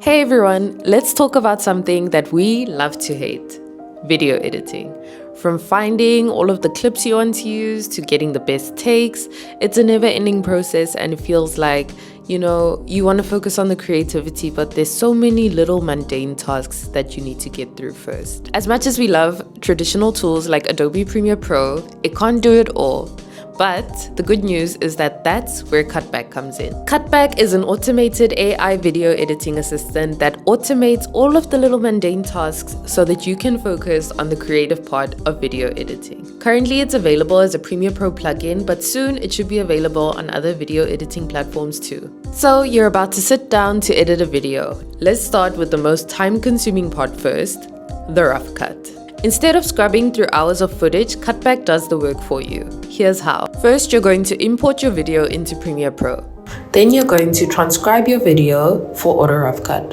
Hey everyone, let's talk about something that we love to hate: video editing. From finding all of the clips you want to use to getting the best takes, it's a never ending process and it feels like, you want to focus on the creativity, but there's so many little mundane tasks that you need to get through first. As much as we love traditional tools like Adobe Premiere Pro, it can't do it all. But the good news is that that's where Cutback comes in. Cutback is an automated AI video editing assistant that automates all of the little mundane tasks so that you can focus on the creative part of video editing. Currently, it's available as a Premiere Pro plugin, but soon it should be available on other video editing platforms too. So you're about to sit down to edit a video. Let's start with the most time-consuming part first, the rough cut. Instead of scrubbing through hours of footage, Cutback does the work for you. Here's how. First, you're going to import your video into Premiere Pro. Then you're going to transcribe your video for auto rough cut.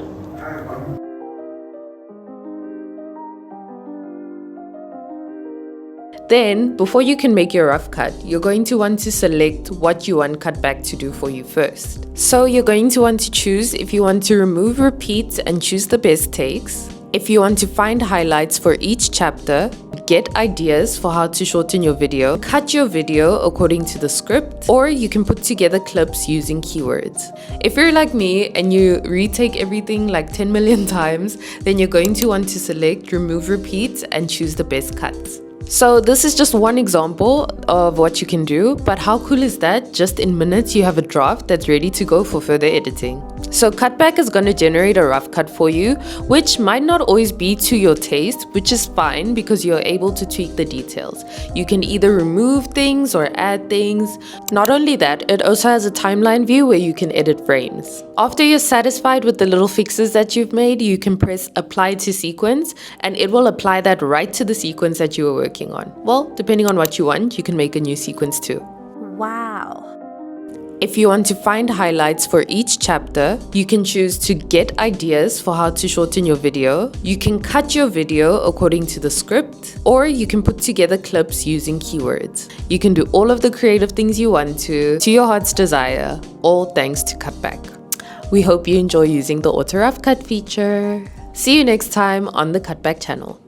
Then, before you can make your rough cut, you're going to want to select what you want Cutback to do for you first. So you're going to want to choose if you want to remove repeats and choose the best takes, if you want to find highlights for each chapter, get ideas for how to shorten your video, cut your video according to the script, or you can put together clips using keywords. If you're like me and you retake everything like 10 million times, then you're going to want to select remove repeats and choose the best cuts. So this is just one example of what you can do, but how cool is that? Just in minutes you have a draft that's ready to go for further editing. So Cutback is going to generate a rough cut for you, which might not always be to your taste, which is fine because you're able to tweak the details. You can either remove things or add things. Not only that, it also has a timeline view where you can edit frames. After you're satisfied with the little fixes that you've made, you can press apply to sequence and it will apply that right to the sequence that you were working on. Well, depending on what you want, you can make a new sequence too. Wow. If you want to find highlights for each chapter, you can choose to get ideas for how to shorten your video. You can cut your video according to the script, or you can put together clips using keywords. You can do all of the creative things you want to your heart's desire, all thanks to Cutback. We hope you enjoy using the auto rough cut feature. See you next time on the Cutback channel.